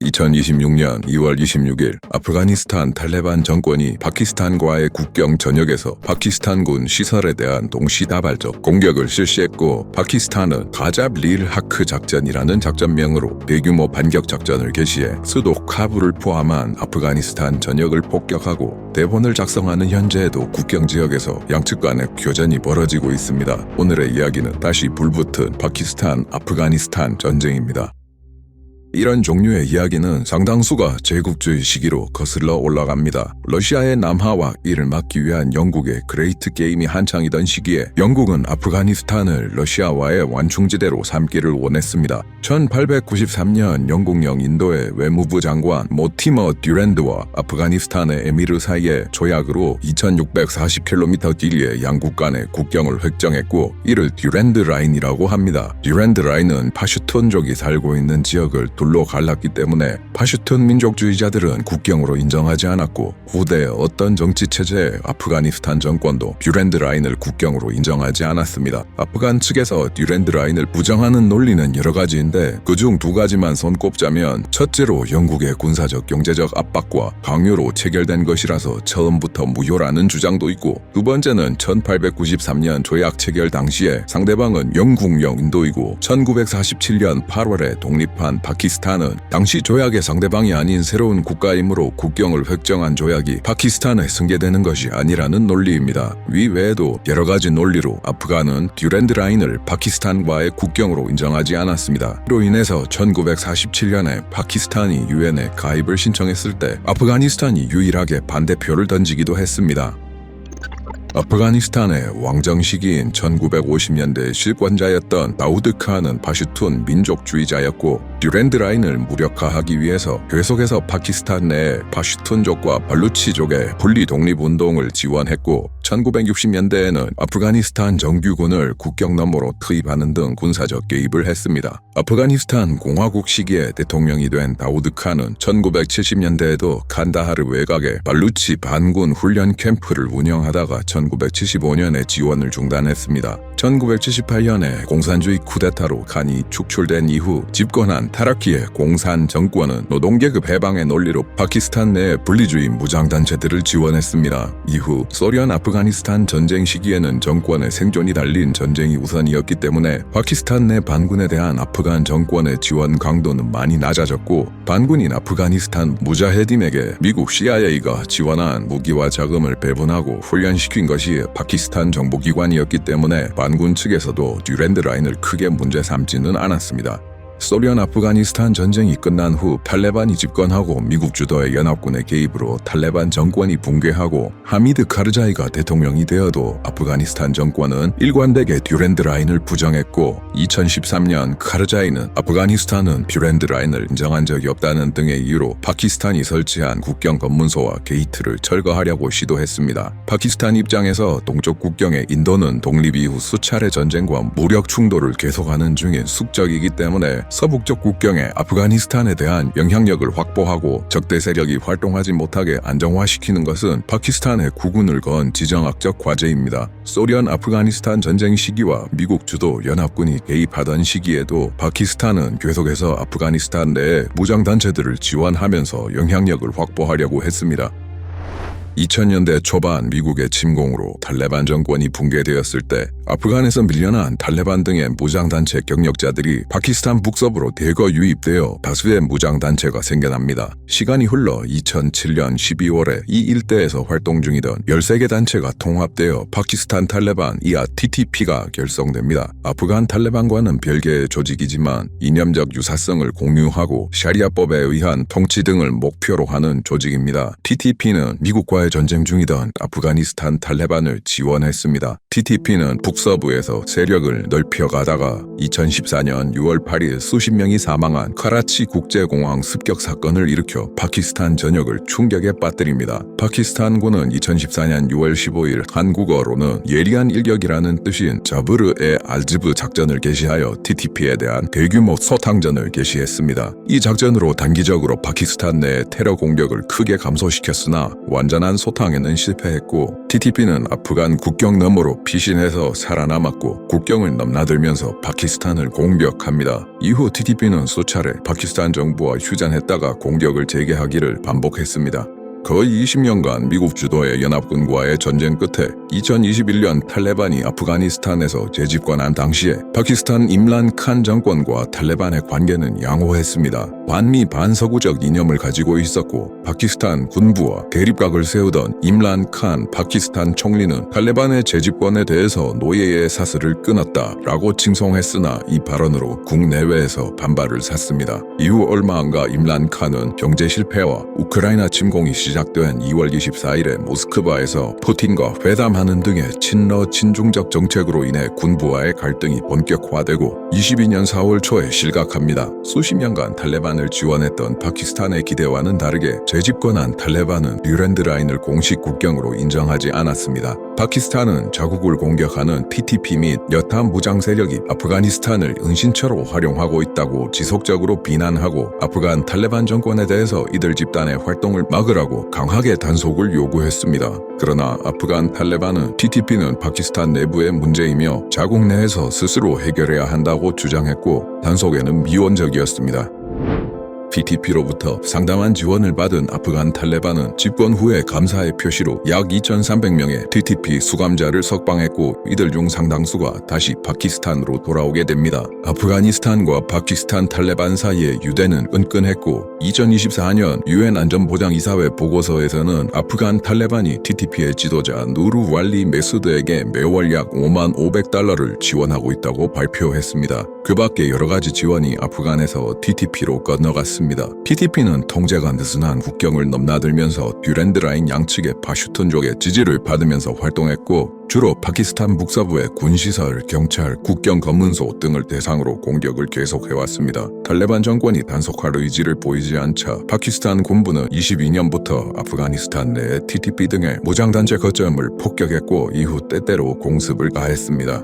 2026년 2월 26일 아프가니스탄 탈레반 정권이 파키스탄과의 국경 전역에서 파키스탄군 시설에 대한 동시다발적 공격을 실시했고, 파키스탄은 가잡 릴 하크 작전이라는 작전명으로 대규모 반격 작전을 개시해 수도 카불을 포함한 아프가니스탄 전역을 폭격하고, 대본을 작성하는 현재에도 국경 지역에서 양측 간의 교전이 벌어지고 있습니다. 오늘의 이야기는 다시 불붙은 파키스탄 아프가니스탄 전쟁입니다. 이런 종류의 이야기는 상당수가 제국주의 시기로 거슬러 올라갑니다. 러시아의 남하와 이를 막기 위한 영국의 그레이트 게임이 한창이던 시기에 영국은 아프가니스탄을 러시아와의 완충지대로 삼기를 원했습니다. 1893년 영국령 인도의 외무부 장관 모티머 듀랜드와 아프가니스탄의 에미르 사이의 조약으로 2640km 길이의 양국 간의 국경을 획정했고, 이를 듀랜드 라인이라고 합니다. 듀랜드 라인은 파슈툰족이 살고 있는 지역을 둘로 갈랐기 때문에 파슈툰 민족주의자들은 국경으로 인정하지 않았고, 후대 어떤 정치체제의 아프가니스탄 정권도 듀랜드 라인을 국경으로 인정하지 않았습니다. 아프간 측에서 듀랜드 라인을 부정하는 논리는 여러 가지인데, 그중 두 가지만 손꼽자면, 첫째로 영국의 군사적 경제적 압박과 강요로 체결된 것이라서 처음부터 무효라는 주장도 있고, 두 번째는 1893년 조약 체결 당시에 상대방은 영국령 인도이고, 1947년 8월에 독립한 파키스탄은 당시 조약의 상대방이 아닌 새로운 국가이므로 국경을 획정한 조약이 파키스탄에 승계되는 것이 아니라는 논리입니다. 위외에도 여러 가지 논리로 아프간은 듀랜드 라인을 파키스탄과의 국경으로 인정하지 않았습니다. 이로 인해서 1947년에 파키스탄이 유엔에 가입을 신청했을 때 아프가니스탄이 유일하게 반대표를 던지기도 했습니다. 아프가니스탄의 왕정 시기인 1950년대 실권자였던 다우드 칸은 파슈툰 민족주의자였고, 듀랜드 라인을 무력화하기 위해서 계속해서 파키스탄 내 파슈툰족과 발루치족의 분리 독립운동을 지원했고, 1960년대에는 아프가니스탄 정규군을 국경 너머로 투입하는 등 군사적 개입을 했습니다. 아프가니스탄 공화국 시기에 대통령이 된 다우드 칸은 1970년대에도 칸다하르 외곽에 발루치 반군 훈련 캠프를 운영하다가 1975년에 지원을 중단했습니다. 1978년에 공산주의 쿠데타로 칸이 축출된 이후 집권한 타라키의 공산 정권은 노동계급 해방의 논리로 파키스탄 내 분리주의 무장단체들을 지원했습니다. 이후 소련 아프가니스탄 전쟁 시기에는 정권의 생존이 달린 전쟁이 우선이었기 때문에 파키스탄 내 반군에 대한 아프간 정권의 지원 강도는 많이 낮아졌고, 반군인 아프가니스탄 무자헤딘에게 미국 CIA가 지원한 무기와 자금을 배분하고 훈련시킨 것이 파키스탄 정보기관이었기 때문에 반군 측에서도 듀랜드 라인을 크게 문제 삼지는 않았습니다. 소련 아프가니스탄 전쟁이 끝난 후 탈레반이 집권하고 미국 주도의 연합군의 개입으로 탈레반 정권이 붕괴하고 하미드 카르자이가 대통령이 되어도 아프가니스탄 정권은 일관되게 듀랜드 라인을 부정했고, 2013년 카르자이는 아프가니스탄은 듀랜드 라인을 인정한 적이 없다는 등의 이유로 파키스탄이 설치한 국경 검문소와 게이트를 철거하려고 시도했습니다. 파키스탄 입장에서 동쪽 국경의 인도는 독립 이후 수차례 전쟁과 무력 충돌을 계속하는 중인 숙적이기 때문에 서북쪽 국경에 아프가니스탄에 대한 영향력을 확보하고 적대 세력이 활동하지 못하게 안정화시키는 것은 파키스탄의 국운을 건 지정학적 과제입니다. 소련 아프가니스탄 전쟁 시기와 미국 주도 연합군이 개입하던 시기에도 파키스탄은 계속해서 아프가니스탄 내에 무장단체들을 지원하면서 영향력을 확보하려고 했습니다. 2000년대 초반 미국의 침공으로 탈레반 정권이 붕괴되었을 때 아프간에서 밀려난 탈레반 등의 무장단체 경력자들이 파키스탄 북서부로 대거 유입되어 다수의 무장단체가 생겨납니다. 시간이 흘러 2007년 12월에 이 일대에서 활동 중이던 13개 단체가 통합되어 파키스탄 탈레반 이하 TTP가 결성됩니다. 아프간 탈레반과는 별개의 조직이지만 이념적 유사성을 공유하고 샤리아법에 의한 통치 등을 목표로 하는 조직입니다. TTP는 미국과의 전쟁 중이던 아프가니스탄 탈레반을 지원했습니다. TTP는 북서부에서 세력을 넓혀가다가 2014년 6월 8일 수십 명이 사망한 카라치 국제공항 습격 사건을 일으켜 파키스탄 전역을 충격에 빠뜨립니다. 파키스탄군은 2014년 6월 15일 한국어로는 예리한 일격이라는 뜻인 자브르-에 알지브 작전을 개시하여 TTP에 대한 대규모 소탕전을 개시했습니다. 이 작전으로 단기적으로 파키스탄 내 테러 공격을 크게 감소시켰으나 완전한 소탕에는 실패했고 TTP는 아프간 국경 너머로 피신해서 살아남았고 국경을 넘나들면서 파키스탄을 공격합니다. 이후 TTP는 수차례 파키스탄 정부와 휴전했다가 공격을 재개하기를 반복했습니다. 거의 20년간 미국 주도의 연합군과의 전쟁 끝에 2021년 탈레반이 아프가니스탄에서 재집권한 당시에 파키스탄 임란 칸 정권과 탈레반의 관계는 양호했습니다. 반미 반서구적 이념을 가지고 있었고 파키스탄 군부와 대립각을 세우던 임란 칸 파키스탄 총리는 탈레반의 재집권에 대해서 노예의 사슬을 끊었다라고 칭송했으나 이 발언으로 국내외에서 반발을 샀습니다. 이후 얼마 안가 임란 칸은 경제 실패와 우크라이나 침공이 시작된 2월 24일에 모스크바에서 푸틴과 회담하는 등의 친러 친중적 정책으로 인해 군부와의 갈등이 본격화되고 22년 4월 초에 실각합니다. 수십 년간 탈레반을 지원했던 파키스탄의 기대와는 다르게 재집권한 탈레반은 듀랜드 라인을 공식 국경으로 인정하지 않았습니다. 파키스탄은 자국을 공격하는 TTP 및 여타 무장 세력이 아프가니스탄을 은신처로 활용하고 있다고 지속적으로 비난하고 아프간 탈레반 정권에 대해서 이들 집단의 활동을 막으라고 강하게 단속을 요구했습니다. 그러나 아프간 탈레반은 TTP는 파키스탄 내부의 문제이며 자국 내에서 스스로 해결해야 한다고 주장했고 단속에는 미온적이었습니다. TTP로부터 상당한 지원을 받은 아프간 탈레반은 집권 후에 감사의 표시로 약 2,300명의 TTP 수감자를 석방했고 이들 중 상당수가 다시 파키스탄으로 돌아오게 됩니다. 아프가니스탄과 파키스탄 탈레반 사이의 유대는 끈끈했고 2024년 UN 안전보장이사회 보고서에서는 아프간 탈레반이 TTP의 지도자 누르 왈리 메수드에게 매월 약 5만 500달러를 지원하고 있다고 발표했습니다. 그 밖에 여러 가지 지원이 아프간에서 TTP로 건너갔습니다. TTP는 통제가 느슨한 국경을 넘나들면서 듀랜드 라인 양측의 파슈툰족의 지지를 받으면서 활동했고 주로 파키스탄 북서부의 군시설, 경찰, 국경 검문소 등을 대상으로 공격을 계속해왔습니다. 탈레반 정권이 단속할 의지를 보이지 않자 파키스탄 군부는 22년부터 아프가니스탄 내 TTP 등의 무장단체 거점을 폭격했고 이후 때때로 공습을 가했습니다.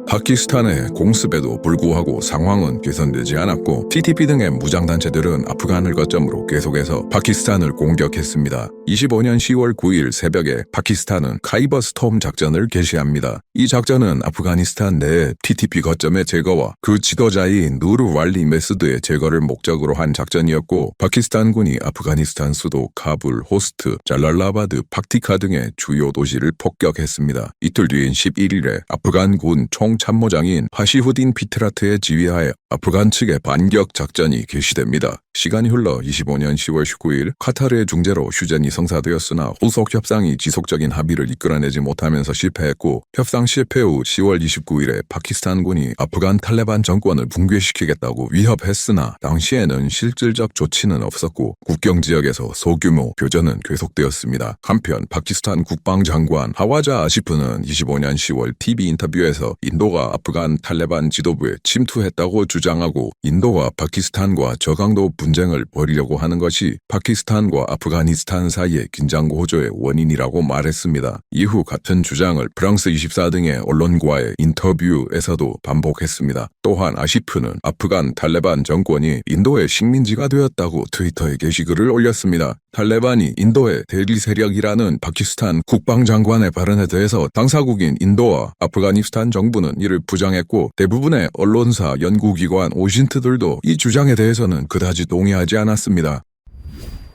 파키스탄의 공습에도 불구하고 상황은 개선되지 않았고 TTP 등의 무장단체들은 아프간을 거점으로 계속해서 파키스탄을 공격했습니다. 25년 10월 9일 새벽에 파키스탄은 카이버 스톰 작전을 개시합니다. 이 작전은 아프가니스탄 내 TTP 거점의 제거와 그 지도자인 누르 왈리 메스드의 제거를 목적으로 한 작전이었고 파키스탄군이 아프가니스탄 수도 카불, 호스트, 잘랄라바드, 파티카 등의 주요 도시를 폭격했습니다. 이틀 뒤인 11일에 아프간군 총참모장인 파시후딘 피트라트의 지휘하에 아프간 측의 반격 작전이 개시됩니다. 시간이 흘러 25년 10월 19일 카타르의 중재로 휴전이 성사되었으나 후속 협상이 지속적인 합의를 이끌어내지 못하면서 실패했고 협상 실패 후 10월 29일에 파키스탄군이 아프간 탈레반 정권을 붕괴시키겠다고 위협했으나 당시에는 실질적 조치는 없었고 국경 지역에서 소규모 교전은 계속되었습니다. 한편 파키스탄 국방장관 하와자 아시프는 25년 10월 TV 인터뷰에서 인도가 아프간 탈레반 지도부에 침투했다고 주장하고 인도가 파키스탄과 저강도 분쟁을 벌이려고 하는 것이 파키스탄과 아프가니스탄 사이의 긴장 고조의 원인이라고 말했습니다. 이후 같은 주장을 프랑스 24 등의 언론과의 인터뷰에서도 반복했습니다. 또한 아시프는 아프간 탈레반 정권이 인도의 식민지가 되었다고 트위터에 게시글을 올렸습니다. 탈레반이 인도의 대리 세력이라는 파키스탄 국방장관의 발언에 대해서 당사국인 인도와 아프가니스탄 정부는 이를 부정했고 대부분의 언론사, 연구기관, 오신트들도 이 주장에 대해서는 그다지 동의하지 않았습니다.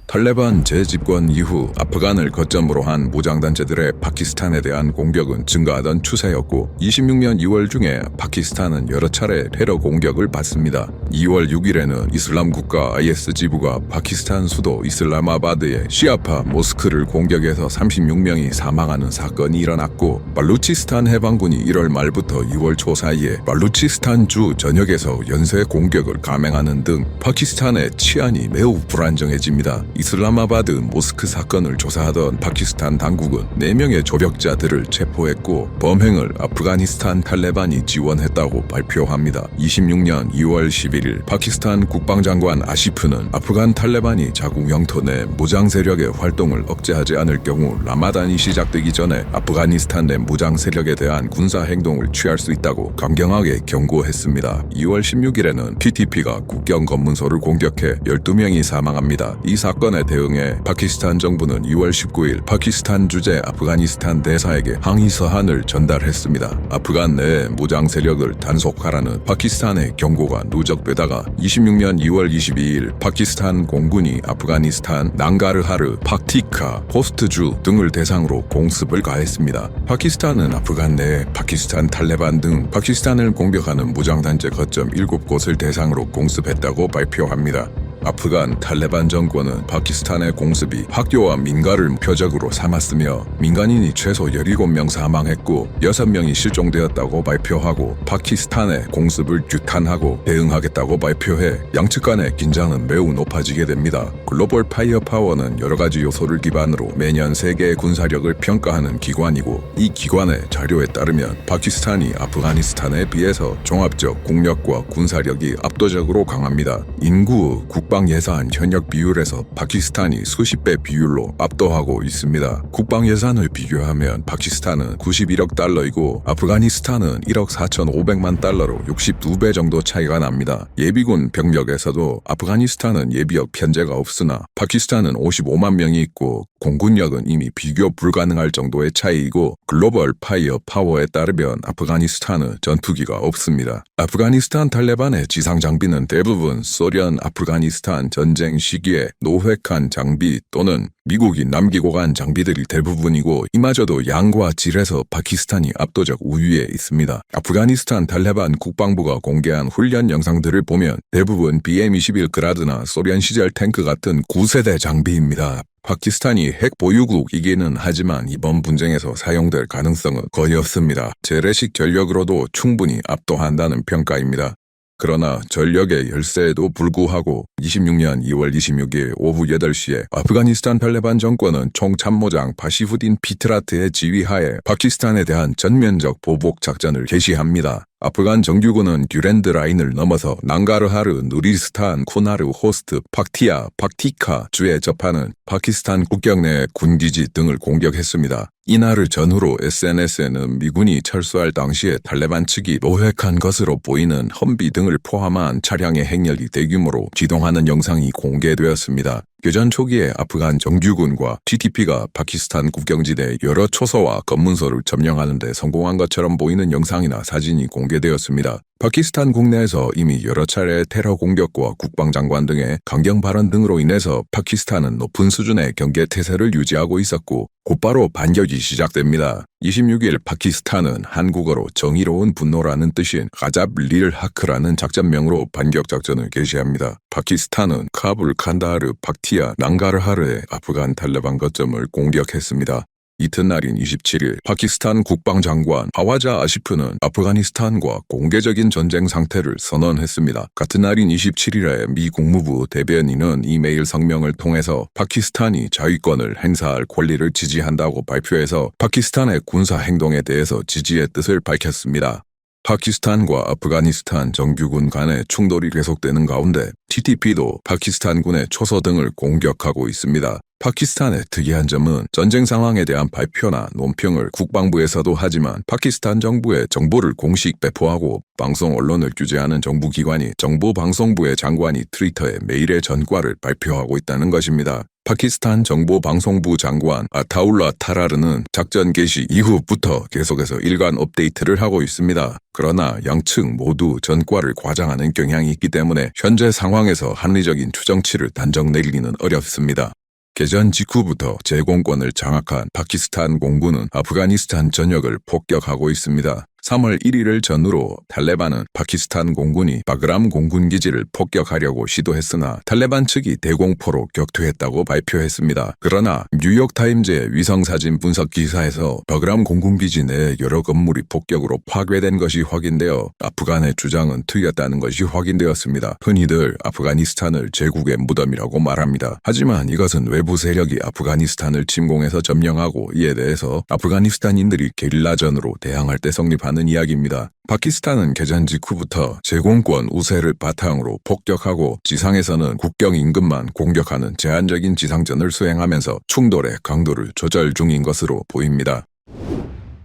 탈레반 재집권 이후 아프간을 거점으로 한 무장단체들의 파키스탄에 대한 공격은 증가하던 추세였고 26년 2월 중에 파키스탄은 여러 차례 테러 공격을 받습니다. 2월 6일에는 이슬람 국가 IS 지부가 파키스탄 수도 이슬라마바드의 시아파 모스크를 공격해서 36명이 사망하는 사건이 일어났고 발루치스탄 해방군이 1월 말부터 2월 초 사이에 발루치스탄 주 전역에서 연쇄 공격을 감행하는 등 파키스탄의 치안이 매우 불안정해집니다. 이슬라마바드 모스크 사건을 조사하던 파키스탄 당국은 4명의 조력자들을 체포했고 범행을 아프가니스탄 탈레반이 지원했다고 발표합니다. 26년 2월 11일 파키스탄 국방장관 아시프는 아프간 탈레반이 자국 영토 내 무장 세력의 활동을 억제하지 않을 경우 라마단이 시작되기 전에 아프가니스탄 내 무장 세력에 대한 군사 행동을 취할 수 있다고 강경하게 경고했습니다. 2월 16일에는 TTP가 국경 검문소를 공격해 12명이 사망합니다. 이 사건 사건에 대응해 파키스탄 정부는 2월 19일 파키스탄 주재 아프가니스탄 대사에게 항의 서한을 전달했습니다. 아프간 내 무장 세력을 단속하라는 파키스탄의 경고가 누적되다가 26년 2월 22일 파키스탄 공군이 아프가니스탄 낭가르하르, paktika, 호스트주 등을 대상으로 공습을 가했습니다. 파키스탄은 아프간 내 파키스탄 탈레반 등 파키스탄을 공격하는 무장단체 거점 7곳을 대상으로 공습했다고 발표합니다. 아프간 탈레반 정권은 파키스탄의 공습이 학교와 민가를 표적으로 삼았으며 민간인이 최소 17명 사망했고 6명이 실종되었다고 발표하고 파키스탄의 공습을 규탄하고 대응하겠다고 발표해 양측 간의 긴장은 매우 높아지게 됩니다. 글로벌 파이어 파워는 여러 가지 요소를 기반으로 매년 세계의 군사력을 평가하는 기관이고 이 기관의 자료에 따르면 파키스탄이 아프가니스탄에 비해서 종합적 국력과 군사력이 압도적으로 강합니다. 인구, 국방 예산 현역 비율에서 파키스탄이 수십 배 비율로 압도하고 있습니다. 국방 예산을 비교하면 파키스탄은 91억 달러이고 아프가니스탄은 1억 4,500만 달러로 62배 정도 차이가 납니다. 예비군 병력에서도 아프가니스탄은 예비역 편제가 없으나 파키스탄은 55만 명이 있고 공군력은 이미 비교 불가능할 정도의 차이이고 글로벌 파이어 파워에 따르면 아프가니스탄은 전투기가 없습니다. 아프가니스탄 탈레반의 지상 장비는 대부분 소련 아프가니스탄 전쟁 시기에 노획한 장비 또는 미국이 남기고 간 장비들이 대부분이고 이마저도 양과 질에서 파키스탄이 압도적 우위에 있습니다. 아프가니스탄 탈레반 국방부가 공개한 훈련 영상들을 보면 대부분 BM-21 그라드나 소련 시절 탱크 같은 9세대 장비입니다. 파키스탄이 핵 보유국이기는 하지만 이번 분쟁에서 사용될 가능성은 거의 없습니다. 재래식 전력으로도 충분히 압도한다는 평가입니다. 그러나 전력의 열세에도 불구하고 26년 2월 26일 오후 8시에 아프가니스탄 탈레반 정권은 총참모장 바시후딘 피트라트의 지휘하에 파키스탄에 대한 전면적 보복 작전을 개시합니다. 아프간 정규군은 듀랜드 라인을 넘어서 낭가르하르, 누리스탄, 쿠나르, 호스트, paktia, paktika 주에 접하는 파키스탄 국경 내 군기지 등을 공격했습니다. 이날을 전후로 SNS에는 미군이 철수할 당시에 탈레반 측이 노획한 것으로 보이는 험비 등을 포함한 차량의 행렬이 대규모로 기동하는 영상이 공개되었습니다. 교전 초기에 아프간 정규군과 TTP가 파키스탄 국경지대 여러 초소와 검문소를 점령하는 데 성공한 것처럼 보이는 영상이나 사진이 공개되었습니다. 파키스탄 국내에서 이미 여러 차례 테러 공격과 국방장관 등의 강경 발언 등으로 인해서 파키스탄은 높은 수준의 경계태세를 유지하고 있었고 곧바로 반격이 시작됩니다. 26일 파키스탄은 한국어로 정의로운 분노라는 뜻인 가잡릴 하크라는 작전명으로 반격 작전을 개시합니다. 파키스탄은 카불, 칸다하르, paktia, 낭가르하르의 아프간 탈레반 거점을 공격했습니다. 이튿날인 27일 파키스탄 국방장관 하와자 아시프는 아프가니스탄과 공개적인 전쟁 상태를 선언했습니다. 같은 날인 27일에 미 국무부 대변인은 이메일 성명을 통해서 파키스탄이 자위권을 행사할 권리를 지지한다고 발표해서 파키스탄의 군사 행동에 대해서 지지의 뜻을 밝혔습니다. 파키스탄과 아프가니스탄 정규군 간의 충돌이 계속되는 가운데 TTP도 파키스탄군의 초소 등을 공격하고 있습니다. 파키스탄의 특이한 점은 전쟁 상황에 대한 발표나 논평을 국방부에서도 하지만 파키스탄 정부의 정보를 공식 배포하고 방송 언론을 규제하는 정부기관이 정보방송부의 장관이 트위터에 메일의 전과를 발표하고 있다는 것입니다. 파키스탄 정보방송부 장관 아타울라 타라르는 작전 개시 이후부터 계속해서 일간 업데이트를 하고 있습니다. 그러나 양측 모두 전과를 과장하는 경향이 있기 때문에 현재 상황에서 합리적인 추정치를 단정 내리기는 어렵습니다. 개전 직후부터 제공권을 장악한 파키스탄 공군은 아프가니스탄 전역을 폭격하고 있습니다. 3월 1일을 전후로 탈레반은 파키스탄 공군이 바그람 공군기지를 폭격하려고 시도했으나 탈레반 측이 대공포로 격퇴했다고 발표했습니다. 그러나 뉴욕타임즈의 위성사진 분석 기사에서 바그람 공군기지 내 여러 건물이 폭격으로 파괴된 것이 확인되어 아프간의 주장은 틀렸다는 것이 확인되었습니다. 흔히들 아프가니스탄을 제국의 무덤이라고 말합니다. 하지만 이것은 외부 세력이 아프가니스탄을 침공해서 점령하고 이에 대해서 아프가니스탄인들이 게릴라전으로 대항할 때 성립하는 이야기입니다. 파키스탄은 개전 직후부터 제공권 우세를 바탕으로 폭격하고 지상에서는 국경 인근만 공격하는 제한적인 지상전을 수행하면서 충돌의 강도를 조절 중인 것으로 보입니다.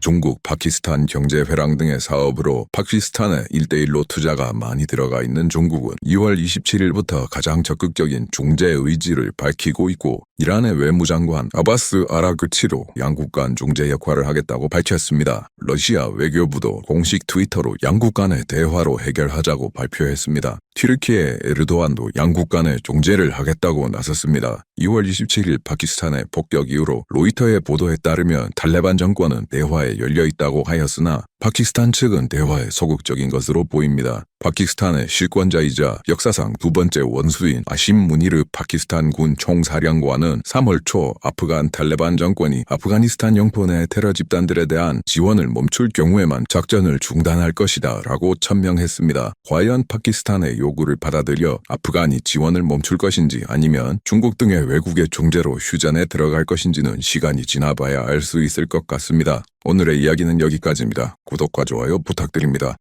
중국, 파키스탄 경제회랑 등의 사업으로 파키스탄에 1대1로 투자가 많이 들어가 있는 중국은 2월 27일부터 가장 적극적인 중재 의지를 밝히고 있고 이란의 외무장관 아바스 아라그치로 양국 간 중재 역할을 하겠다고 밝혔습니다. 러시아 외교부도 공식 트위터로 양국 간의 대화로 해결하자고 발표했습니다. 튀르키예 에르도안도 양국 간의 중재를 하겠다고 나섰습니다. 2월 27일 파키스탄의 폭격 이후로 로이터의 보도에 따르면 탈레반 정권은 대화에 열려 있다고 하였으나 파키스탄 측은 대화에 소극적인 것으로 보입니다. 파키스탄의 실권자이자 역사상 두 번째 원수인 아심 무니르 파키스탄 군 총사령관은 3월 초 아프간 탈레반 정권이 아프가니스탄 영토 내 테러 집단들에 대한 지원을 멈출 경우에만 작전을 중단할 것이다 라고 천명했습니다. 과연 파키스탄의 요구를 받아들여 아프간이 지원을 멈출 것인지 아니면 중국 등의 외국의 중재로 휴전에 들어갈 것인지는 시간이 지나봐야 알 수 있을 것 같습니다. 오늘의 이야기는 여기까지입니다. 구독과 좋아요 부탁드립니다.